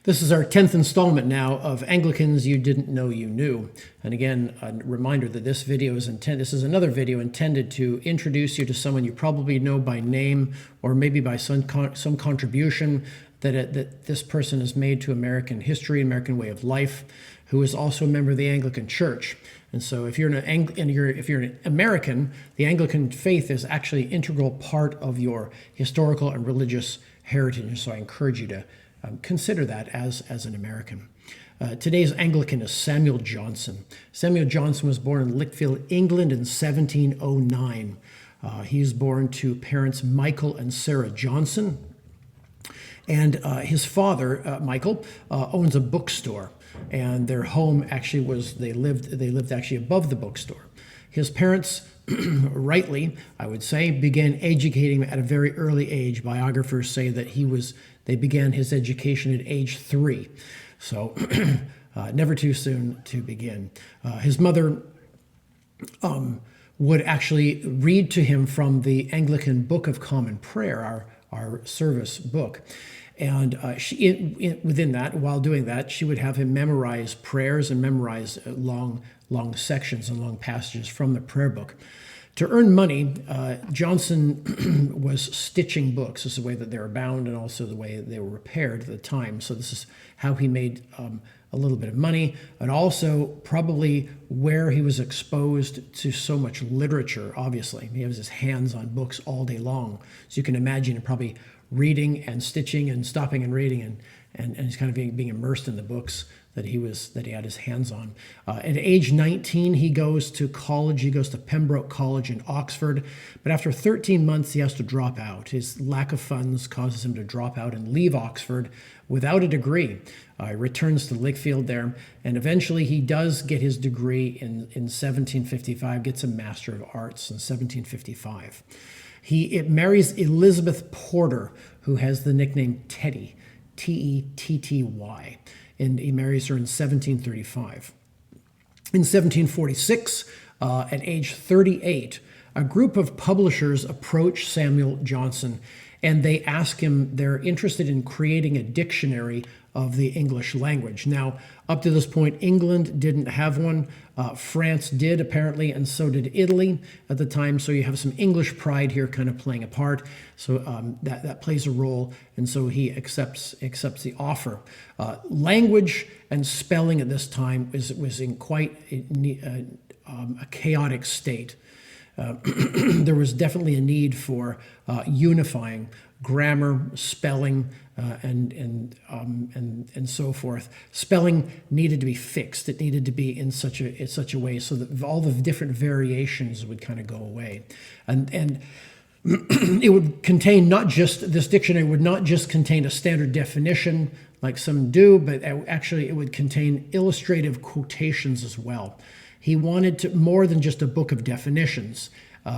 This is our 10th installment now of Anglicans You Didn't Know You Knew. And again, a reminder that this is another video intended to introduce you to someone you probably know by name or maybe by some contribution that this person has made to American history, American way of life, who is also a member of the Anglican Church. And so if you're an American, the Anglican faith is actually an integral part of your historical and religious heritage. So I encourage you to consider that as an American. Today's Anglican is Samuel Johnson. Samuel Johnson was born in Lichfield, England in 1709. He was born to parents Michael and Sarah Johnson. And his father, Michael, owns a bookstore. And their home actually they lived actually above the bookstore. His parents, rightly, I would say, began educating him at a very early age. Biographers say that they began his education at age 3. So never too soon to begin. His mother would actually read to him from the Anglican Book of Common Prayer, our service book. And within that, while doing that, she would have him memorize prayers and memorize long sections and long passages from the prayer book. To earn money, Johnson was stitching books. This is the way that they were bound and also the way they were repaired at the time. So this is how he made a little bit of money, and also probably where he was exposed to so much literature, obviously. He has his hands on books all day long. So you can imagine probably reading and stitching and stopping and reading and he's kind of being immersed in the books that he had his hands on. At age 19, he goes to college. He goes to Pembroke College in Oxford. But after 13 months, he has to drop out. His lack of funds causes him to drop out and leave Oxford without a degree. He returns to Lichfield there, and eventually he does get his degree in 1755, gets a Master of Arts in 1755. He marries Elizabeth Porter, who has the nickname Teddy, Tetty, and he marries her in 1735. In 1746, at age 38, a group of publishers approach Samuel Johnson, and they ask him, they're interested in creating a dictionary of the English language. Now, up to this point, England didn't have one. France did, apparently, and so did Italy at the time. So you have some English pride here kind of playing a part. So that plays a role, and so he accepts the offer. Language and spelling at this time was in quite a chaotic state. There was definitely a need for unifying grammar, spelling, and so forth. Spelling needed to be fixed. It needed to be in such a way so that all the different variations would kind of go away, and it would contain this dictionary would not just contain a standard definition like some do, but actually it would contain illustrative quotations as well. He wanted more than just a book of definitions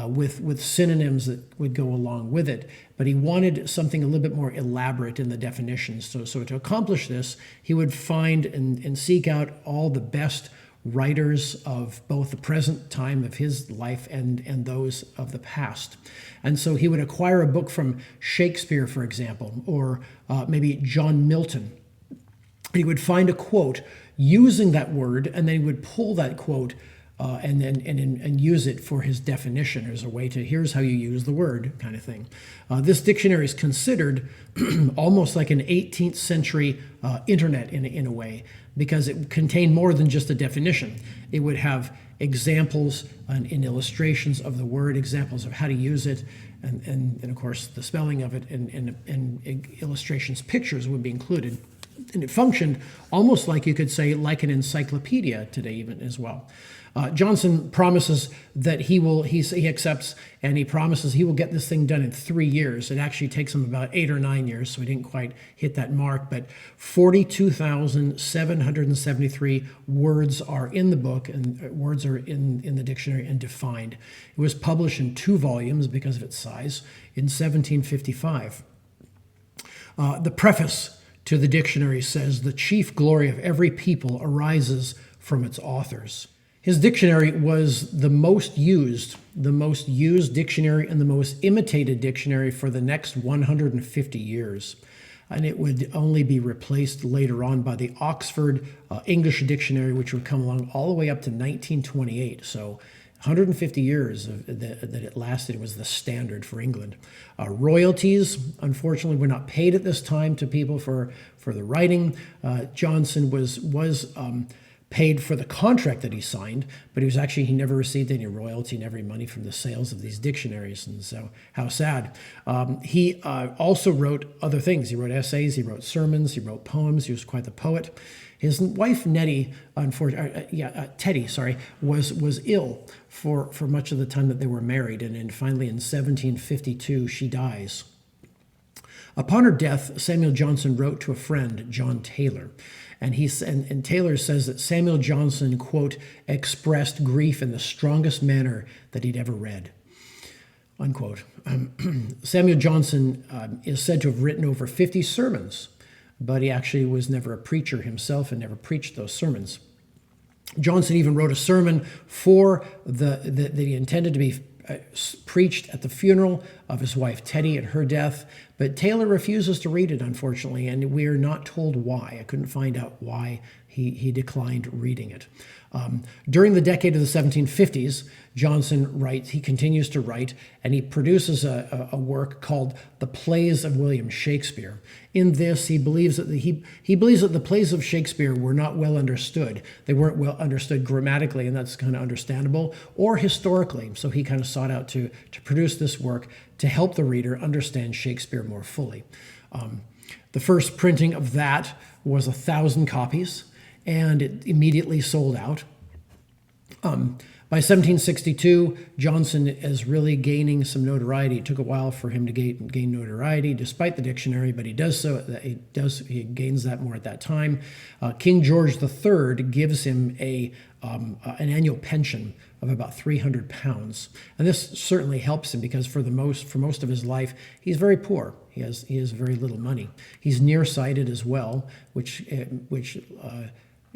with synonyms that would go along with it, but he wanted something a little bit more elaborate in the definitions. So to accomplish this, he would find and seek out all the best writers of both the present time of his life and those of the past. And so he would acquire a book from Shakespeare, for example, or maybe John Milton. He would find a quote using that word, and then he would pull that quote and use it for his definition as a way to, here's how you use the word kind of thing. This dictionary is considered almost like an 18th century internet in a way, because it contained more than just a definition. It would have examples and illustrations of the word, examples of how to use it, and of course the spelling of it, and illustrations, pictures would be included. And it functioned almost like, you could say, like an encyclopedia today even as well. Johnson promises that he accepts, and he promises he will get this thing done in 3 years. It actually takes him about 8 or 9 years, so he didn't quite hit that mark, but 42,773 words are in the book, and words are in the dictionary and defined. It was published in 2 volumes because of its size in 1755. The preface to the dictionary says, "The chief glory of every people arises from its authors." His dictionary was the most used dictionary and the most imitated dictionary for the next 150 years. and it would only be replaced later on by the Oxford English Dictionary, which would come along all the way up to 1928. So 150 years that it lasted. It was the standard for England. Royalties, unfortunately, were not paid at this time to people for the writing. Johnson was paid for the contract that he signed, but he never received any royalty, never any money from the sales of these dictionaries. And so, how sad. He also wrote other things. He wrote essays, he wrote sermons, he wrote poems. He was quite the poet. His wife Teddy, was ill for much of the time that they were married, and then finally in 1752 she dies. Upon her death, Samuel Johnson wrote to a friend, John Taylor, and Taylor says that Samuel Johnson, quote, expressed grief in the strongest manner that he'd ever read, unquote. Samuel Johnson is said to have written over 50 sermons, but he actually was never a preacher himself and never preached those sermons. Johnson even wrote a sermon that he intended to be preached at the funeral of his wife Teddy at her death, but Taylor refuses to read it, unfortunately, and we are not told why. I couldn't find out why he declined reading it. During the decade of the 1750s, Johnson writes, he continues to write, and he produces a work called The Plays of William Shakespeare. In this, he believes that the plays of Shakespeare were not well understood. They weren't well understood grammatically, and that's kind of understandable, or historically. So he kind of sought out to produce this work to help the reader understand Shakespeare more fully. The first printing of that was 1,000 copies, and it immediately sold out. By 1762, Johnson is really gaining some notoriety. It took a while for him to gain notoriety, despite the dictionary, but he does so. He gains that more at that time. King George III gives him an annual pension of about £300, and this certainly helps him because for most of his life he's very poor. He has very little money. He's nearsighted as well, which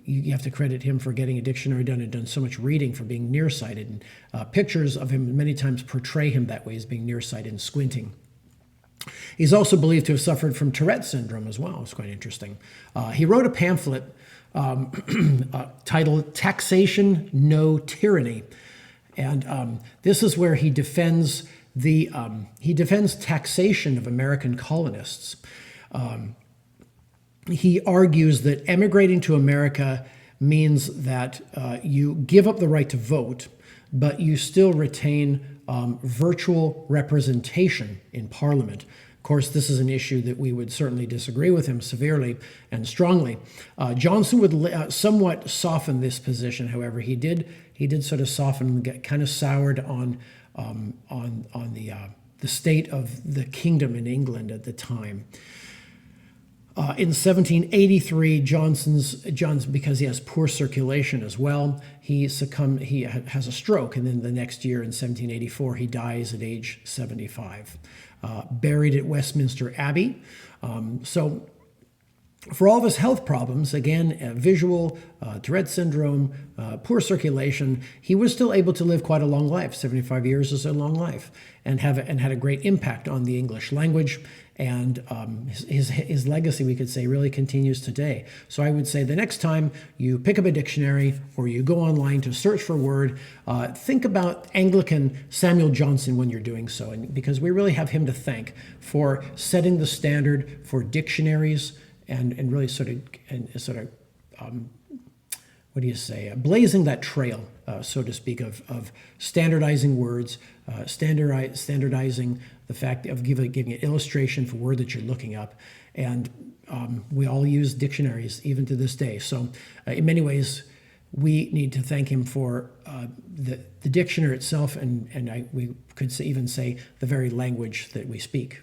you have to credit him for getting a dictionary done and done so much reading for being nearsighted. And pictures of him many times portray him that way as being nearsighted and squinting. He's also believed to have suffered from Tourette syndrome as well. It's quite interesting. He wrote a pamphlet titled Taxation, No Tyranny. And this is where he defends taxation of American colonists. He argues that emigrating to America means that you give up the right to vote, but you still retain virtual representation in Parliament. Of course, this is an issue that we would certainly disagree with him severely and strongly. Johnson would somewhat soften this position, however. He did sort of soften, get kind of soured on the state of the kingdom in England at the time. In 1783, Johnson, because he has poor circulation as well, he has a stroke, and then the next year in 1784, he dies at age 75. Buried at Westminster Abbey. So for all of his health problems, again, visual, Tourette syndrome, poor circulation, he was still able to live quite a long life. 75 years is a long life, and had a great impact on the English language. And his legacy, we could say, really continues today. So I would say the next time you pick up a dictionary or you go online to search for a word, think about Anglican Samuel Johnson when you're doing so, and because we really have him to thank for setting the standard for dictionaries and really blazing that trail, so to speak, of standardizing words, standardizing the fact of giving an illustration for a word that you're looking up. And we all use dictionaries even to this day. So in many ways, we need to thank him for the dictionary itself, and we could even say the very language that we speak.